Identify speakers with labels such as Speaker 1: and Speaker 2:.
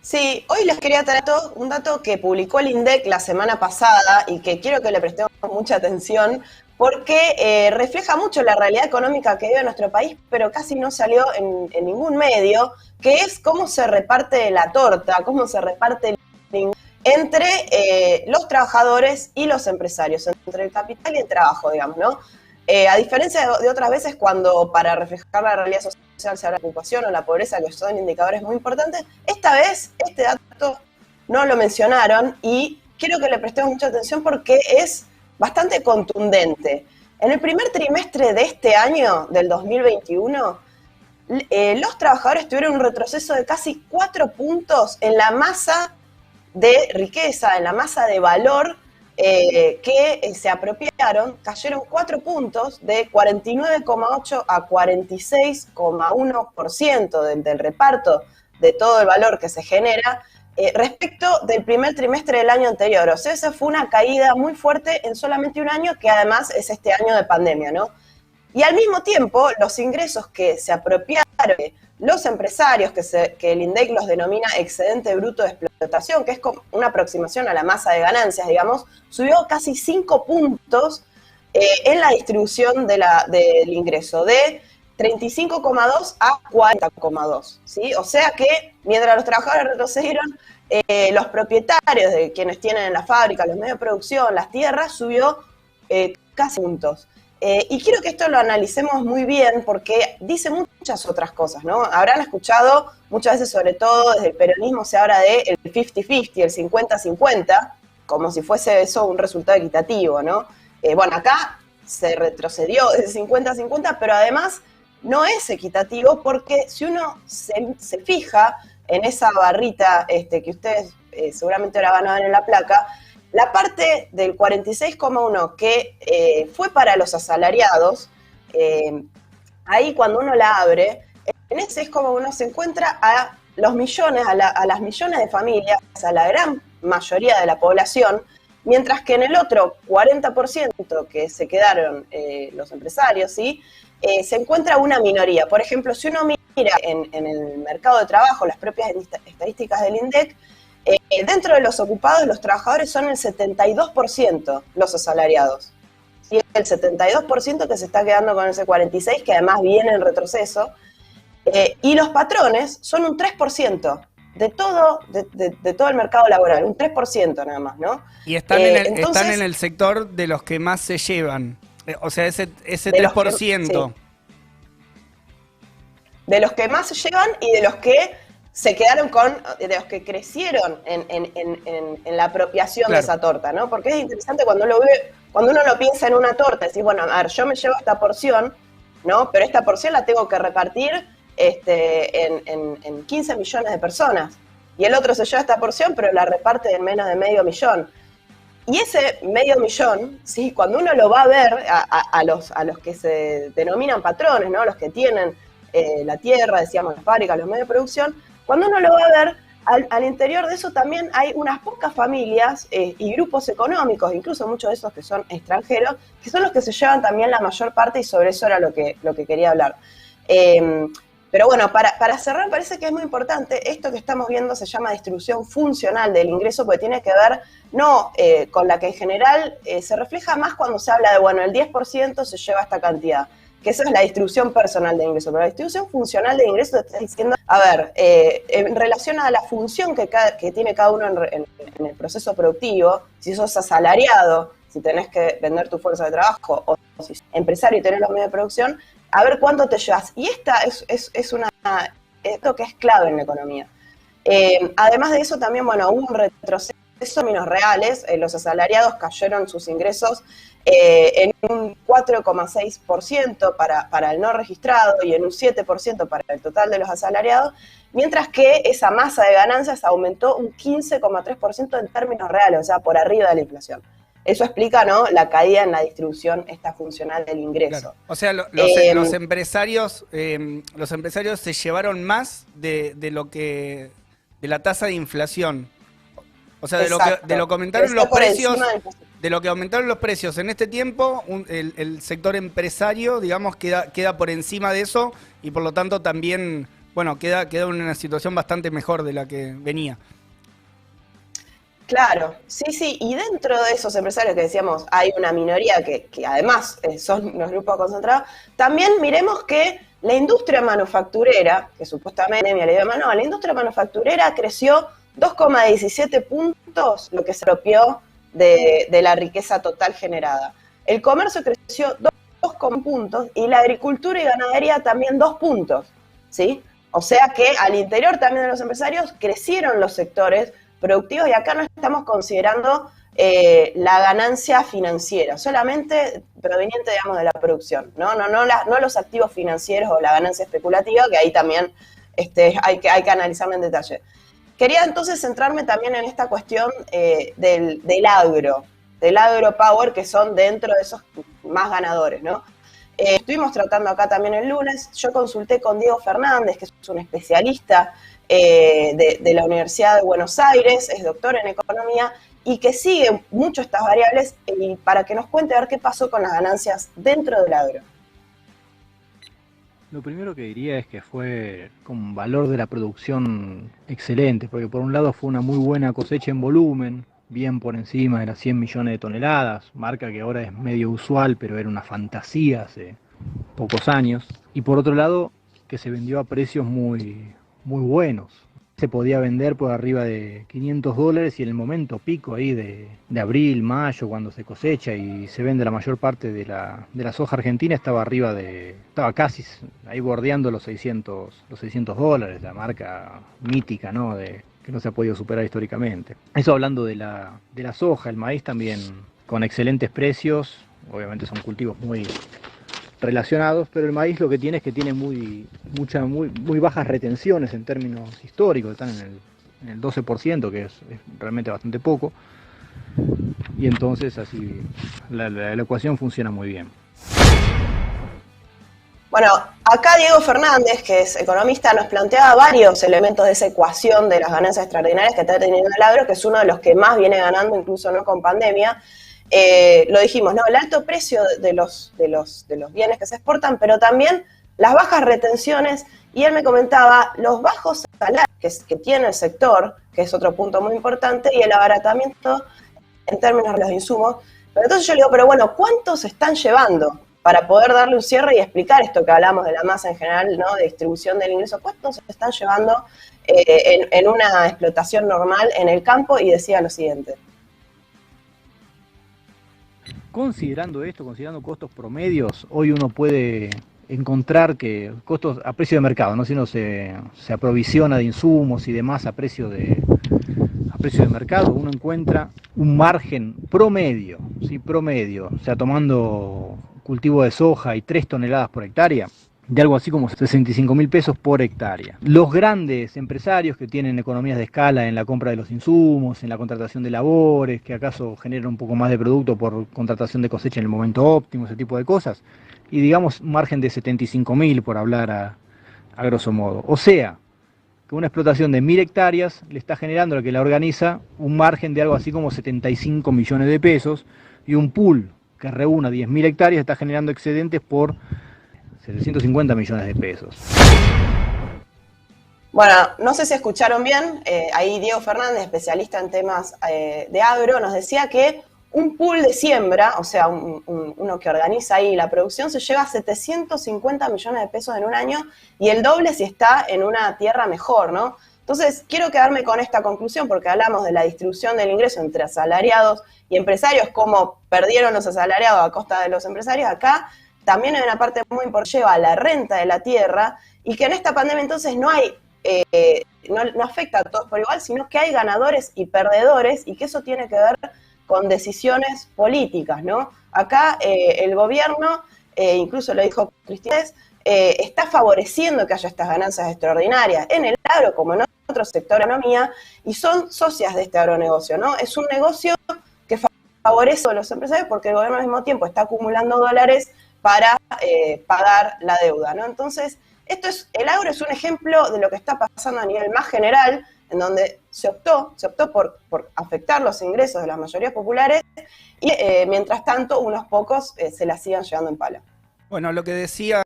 Speaker 1: Sí, hoy les quería traer un dato que publicó el INDEC la semana pasada y que quiero que le prestemos mucha atención porque refleja mucho la realidad económica que vive nuestro país, pero casi no salió en ningún medio, que es cómo se reparte la torta, cómo se reparte el entre los trabajadores y los empresarios, entre el capital y el trabajo, digamos, ¿no? A diferencia de otras veces cuando para reflejar la realidad social se habla de la ocupación o la pobreza, que son indicadores muy importantes, esta vez este dato no lo mencionaron y quiero que le prestemos mucha atención porque es bastante contundente. En el primer trimestre de este año, del 2021, los trabajadores tuvieron un retroceso de casi 4 puntos en la masa de riqueza, en la masa de valor que se apropiaron, cayeron 4 puntos de 49,8 a 46,1% del reparto de todo el valor que se genera respecto del primer trimestre del año anterior. O sea, esa fue una caída muy fuerte en solamente un año, que además es este año de pandemia, ¿no? Y al mismo tiempo, los ingresos que se apropiaron los empresarios, que el INDEC los denomina excedente bruto de explotación, que es una aproximación a la masa de ganancias, digamos, subió casi 5 puntos en la distribución del ingreso, de 35,2 a 40,2, ¿sí? O sea que mientras los trabajadores retrocedieron, los propietarios de quienes tienen en la fábrica, los medios de producción, las tierras, subió casi puntos. Y quiero que esto lo analicemos muy bien porque dice muchas otras cosas, ¿no? Habrán escuchado muchas veces, sobre todo desde el peronismo, se habla de el 50-50, el 50-50, como si fuese eso un resultado equitativo, ¿no? Bueno, acá se retrocedió desde 50-50, pero además no es equitativo porque si uno se fija en esa barrita que ustedes seguramente ahora van a ver en la placa, la parte del 46,1 que fue para los asalariados, ahí cuando uno la abre, en ese 6,1 se encuentra a los millones, a las millones de familias, a la gran mayoría de la población, mientras que en el otro 40% que se quedaron los empresarios, ¿sí? Se encuentra una minoría. Por ejemplo, si uno mira en el mercado de trabajo, las propias estadísticas del INDEC, dentro de los ocupados, los trabajadores son el 72% los asalariados. Y el 72% que se está quedando con ese 46%, que además viene en retroceso. Y los patrones son un 3% de todo el mercado laboral, un 3% nada más, ¿no?
Speaker 2: Y están están en el sector de los que más se llevan. O sea, ese 3%.
Speaker 1: Sí. De los que más se llevan y de los que se quedaron de los que crecieron en la apropiación de esa torta, ¿no? Porque es interesante cuando uno lo piensa en una torta, decís, bueno, a ver, yo me llevo esta porción, ¿no? Pero esta porción la tengo que repartir en 15 millones de personas. Y el otro se lleva esta porción, pero la reparte en menos de medio millón. Y ese medio millón, ¿sí? Cuando uno lo va a ver a los que se denominan patrones, ¿no? Los que tienen la tierra, decíamos, las fábricas, los medios de producción, cuando uno lo va a ver, al interior de eso también hay unas pocas familias y grupos económicos, incluso muchos de esos que son extranjeros, que son los que se llevan también la mayor parte, y sobre eso era lo que quería hablar. Pero bueno, para cerrar, parece que es muy importante, esto que estamos viendo se llama distribución funcional del ingreso, porque tiene que ver no con la que en general se refleja más cuando se habla de, bueno, el 10% se lleva esta cantidad, que esa es la distribución personal de ingreso, pero la distribución funcional de ingreso te está diciendo, a ver, en relación a la función que tiene cada uno en el proceso productivo, si sos asalariado, si tenés que vender tu fuerza de trabajo, o si sos empresario y tenés los medios de producción, a ver cuánto te llevas. Y esta es esto que es clave en la economía. Además de eso, también, bueno, hubo un retroceso en términos reales, los asalariados cayeron sus ingresos en un 4,6% para el no registrado y en un 7% para el total de los asalariados, mientras que esa masa de ganancias aumentó un 15,3% en términos reales, o sea, por arriba de la inflación. Eso explica, ¿no?, la caída en la distribución esta funcional del ingreso.
Speaker 2: Claro. O sea, los empresarios se llevaron más de la tasa de inflación. O sea, de lo que aumentaron los precios, de lo que aumentaron los precios en este tiempo, el sector empresario, digamos, queda por encima de eso, y por lo tanto también bueno, queda en una situación bastante mejor de la que venía.
Speaker 1: Claro, sí, y dentro de esos empresarios que decíamos hay una minoría que además son los grupos concentrados, también miremos que la industria manufacturera, que supuestamente le dio mano, la industria manufacturera creció 2,17 puntos, lo que se apropió de la riqueza total generada. El comercio creció 2 puntos y la agricultura y ganadería también 2 puntos, ¿sí? O sea que al interior también de los empresarios crecieron los sectores productivos y acá no estamos considerando la ganancia financiera, solamente proveniente, digamos, de la producción, no los activos financieros o la ganancia especulativa, que ahí también hay que analizarla en detalle. Quería entonces centrarme también en esta cuestión del agropower, que son dentro de esos más ganadores, ¿no? Estuvimos tratando acá también el lunes, yo consulté con Diego Fernández, que es un especialista de la Universidad de Buenos Aires, es doctor en economía, y que sigue mucho estas variables, y para que nos cuente a ver qué pasó con las ganancias dentro del agro.
Speaker 3: Lo primero que diría es que fue con valor de la producción excelente, porque por un lado fue una muy buena cosecha en volumen, bien por encima de las 100 millones de toneladas, marca que ahora es medio usual, pero era una fantasía hace pocos años. Y por otro lado, que se vendió a precios muy buenos. Se podía vender por arriba de $500 y en el momento pico ahí de abril, mayo, cuando se cosecha y se vende la mayor parte de la soja argentina, estaba casi ahí bordeando los $600, la marca mítica, ¿no? Que no se ha podido superar históricamente. Eso hablando de la soja. El maíz también con excelentes precios, obviamente son cultivos muy relacionados, pero el maíz lo que tiene es que tiene muy bajas retenciones en términos históricos, están en el 12%, que es realmente bastante poco, y entonces así la ecuación funciona muy bien.
Speaker 1: Bueno, acá Diego Fernández, que es economista, nos planteaba varios elementos de esa ecuación de las ganancias extraordinarias que está teniendo el agro, que es uno de los que más viene ganando, incluso no con pandemia. Lo dijimos, ¿no? El alto precio de los bienes que se exportan, pero también las bajas retenciones, y él me comentaba los bajos salarios que tiene el sector, que es otro punto muy importante, y el abaratamiento en términos de los insumos. Pero entonces yo le digo, pero bueno, ¿cuántos se están llevando? Para poder darle un cierre y explicar esto que hablamos de la masa en general, ¿no? De distribución del ingreso, ¿cuántos se están llevando en una explotación normal en el campo? Y decía lo siguiente.
Speaker 3: Considerando costos promedios, hoy uno puede encontrar que costos a precio de mercado, ¿no? Si uno se aprovisiona de insumos y demás a precio de mercado, uno encuentra un margen promedio, ¿sí? Promedio, o sea, tomando cultivo de soja y 3 toneladas por hectárea, de algo así como 65.000 pesos por hectárea. Los grandes empresarios que tienen economías de escala en la compra de los insumos, en la contratación de labores, que acaso generan un poco más de producto por contratación de cosecha en el momento óptimo, ese tipo de cosas, y digamos un margen de 75.000 por hablar a grosso modo. O sea, que una explotación de 1.000 hectáreas le está generando a la que la organiza un margen de algo así como 75 millones de pesos, y un pool que reúna 10.000 hectáreas está generando excedentes por 750 millones de pesos.
Speaker 1: Bueno, no sé si escucharon bien, ahí Diego Fernández, especialista en temas de agro, nos decía que un pool de siembra, o sea, uno que organiza ahí la producción, se lleva 750 millones de pesos en un año y el doble si está en una tierra mejor, ¿no? Entonces, quiero quedarme con esta conclusión porque hablamos de la distribución del ingreso entre asalariados y empresarios, cómo perdieron los asalariados a costa de los empresarios. Acá también hay una parte muy importante, lleva la renta de la tierra, y que en esta pandemia entonces no afecta a todos por igual, sino que hay ganadores y perdedores, y que eso tiene que ver con decisiones políticas, ¿no? Acá el gobierno, incluso lo dijo Cristina, está favoreciendo que haya estas ganancias extraordinarias en el agro como en otros sectores de la economía, y son socias de este agronegocio, ¿no? Es un negocio que favorece a los empresarios porque el gobierno al mismo tiempo está acumulando dólares para pagar la deuda, ¿no? Entonces, el agro es un ejemplo de lo que está pasando a nivel más general, en donde se optó por afectar los ingresos de las mayorías populares y mientras tanto unos pocos se la sigan llevando en pala.
Speaker 2: Bueno, lo que decía